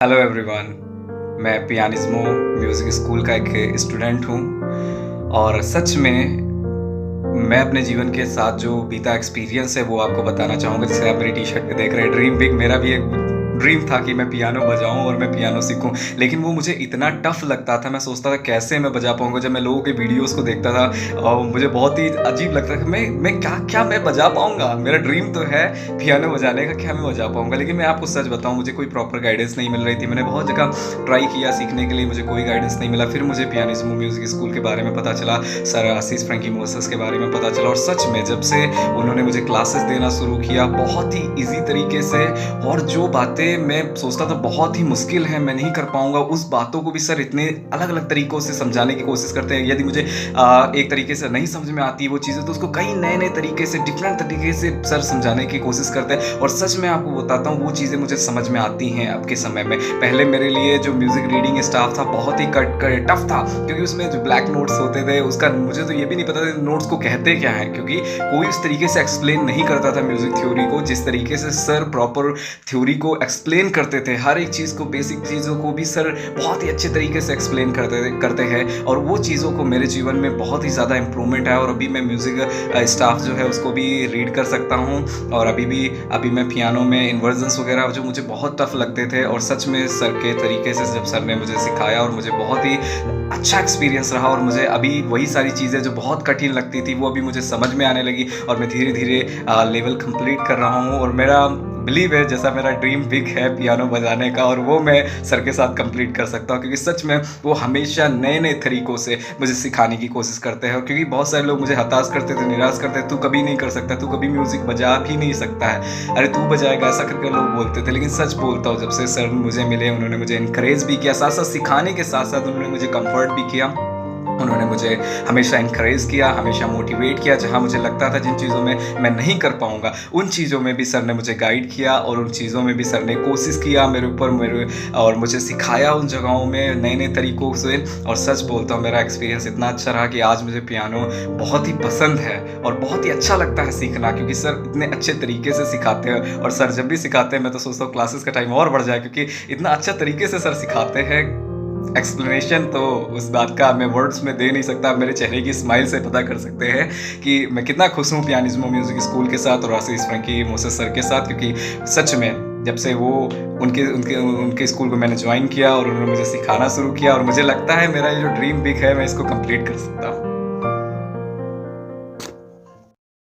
Hello everyone. मैं पियानिस्मो music school का एक स्टूडेंट हूँ और सच में मैं अपने जीवन के साथ जो बीता एक्सपीरियंस है वो आपको बताना चाहूँगा। जैसे आप मेरी टी-शर्ट पे देख रहे हैं ड्रीम बिग, मेरा भी एक ड्रीम था कि मैं पियानो बजाऊँ और मैं पियानो सीखूँ। लेकिन वो मुझे इतना टफ़ लगता था, मैं सोचता था कैसे मैं बजा पाऊँगा। जब मैं लोगों के वीडियोज़ को देखता था मुझे बहुत ही अजीब लगता था कि मैं क्या मैं बजा पाऊँगा? मेरा ड्रीम तो है पियानो बजाने का, क्या मैं बजा पाऊँगा? लेकिन मैं आपको सच बताऊँ, मुझे कोई प्रॉपर गाइडेंस नहीं मिल रही थी। मैंने बहुत जगह ट्राई किया सीखने के लिए, मुझे कोई गाइडेंस नहीं मिला। फिर मुझे पियानिस्मो म्यूज़िक स्कूल के बारे में पता चला, सर आशीष फ्रैंकी मोसेस के बारे में पता चला और सच में जब से उन्होंने मुझे क्लासेस देना शुरू किया बहुत ही ईज़ी तरीके से, और जो बातें मैं सोचता था बहुत ही मुश्किल है, मैं नहीं कर पाऊँगा, उस बातों को भी सर इतने अलग-अलग तरीकों से समझाने की कोशिश करते हैं। यदि मुझे एक तरीके से नहीं समझ में आती है वो चीज़ें, तो उसको कई नए-नए तरीके से, डिफरेंट तरीके से सर समझाने की कोशिश करते हैं। और सच में आपको बताता हूँ, वो चीज़ें मुझे समझ में आती हैं अब के समय में। पहले मेरे लिए जो म्यूज़िक रीडिंग स्टाफ था बहुत ही टफ था, क्योंकि उसमें जो ब्लैक नोट्स होते थे, उसका मुझे तो ये भी नहीं पता था नोट्स को कहते क्या हैं, क्योंकि कोई उस तरीके से एक्सप्लेन नहीं करता था म्यूज़िक थ्योरी को जिस तरीके से सर प्रॉपर थ्योरी को एक्सप्लेन करते थे। हर एक चीज़ को, बेसिक चीज़ों को भी सर बहुत ही अच्छे तरीके से एक्सप्लेन करते हैं, और वो चीज़ों को मेरे जीवन में बहुत ही ज़्यादा इम्प्रूवमेंट है। और अभी मैं म्यूज़िक स्टाफ जो है उसको भी रीड कर सकता हूँ, और अभी मैं पियानो में इन्वर्जन्स वगैरह जो मुझे बहुत टफ लगते थे, और सच में सर के तरीके से जब सर ने मुझे सिखाया और मुझे बहुत ही अच्छा एक्सपीरियंस रहा, और मुझे अभी वही सारी चीज़ें जो बहुत कठिन लगती थी वो अभी मुझे समझ में आने लगी, और मैं धीरे-धीरे लेवल कंप्लीट कर रहा हूँ। और मेरा बिलीव है, जैसा मेरा ड्रीम बिग है पियानो बजाने का, और वो मैं सर के साथ कंप्लीट कर सकता हूँ, क्योंकि सच में वो हमेशा नए-नए तरीकों से मुझे सिखाने की कोशिश करते हैं। और क्योंकि बहुत सारे लोग मुझे हताश करते थे, निराश करते थे, तू कभी नहीं कर सकता, तू कभी म्यूज़िक बजा भी नहीं सकता है, अरे तू बजाएगा, ऐसा करके लोग बोलते थे। लेकिन सच बोलता हूँ, जब से सर मुझे मिले, उन्होंने मुझे एनकरेज भी किया, साथ-साथ सिखाने के साथ-साथ उन्होंने मुझे कम्फर्ट भी किया। उन्होंने मुझे हमेशा एनकरेज किया, हमेशा मोटिवेट किया। जहाँ मुझे लगता था जिन चीज़ों में मैं नहीं कर पाऊँगा, उन चीज़ों में भी सर ने मुझे गाइड किया, और उन चीज़ों में भी सर ने कोशिश किया और मुझे सिखाया उन जगहों में नए-नए तरीकों से। और सच बोलता हूँ, मेरा एक्सपीरियंस इतना अच्छा रहा कि आज मुझे पियानो बहुत ही पसंद है और बहुत ही अच्छा लगता है सीखना, क्योंकि सर इतने अच्छे तरीके से सिखाते हैं। और सर जब भी सिखाते हैं, मैं तो सोचता हूँ क्लासेस का टाइम और बढ़ जाए, क्योंकि इतना अच्छा तरीके से सर सिखाते हैं। एक्सप्लेनेशन तो उस बात का मैं वर्ड्स में दे नहीं सकता, आप मेरे चेहरे की स्माइल से पता कर सकते हैं कि मैं कितना खुश हूँ पियानिस्मो म्यूज़िक स्कूल के साथ और आशीष फ्रैंकी मोसेस सर के साथ। क्योंकि सच में जब से वो उनके स्कूल को मैंने ज्वाइन किया और उन्होंने मुझे सिखाना शुरू किया, और मुझे लगता है मेरा ये जो ड्रीम बिग है, मैं इसको कंप्लीट कर सकता हूँ।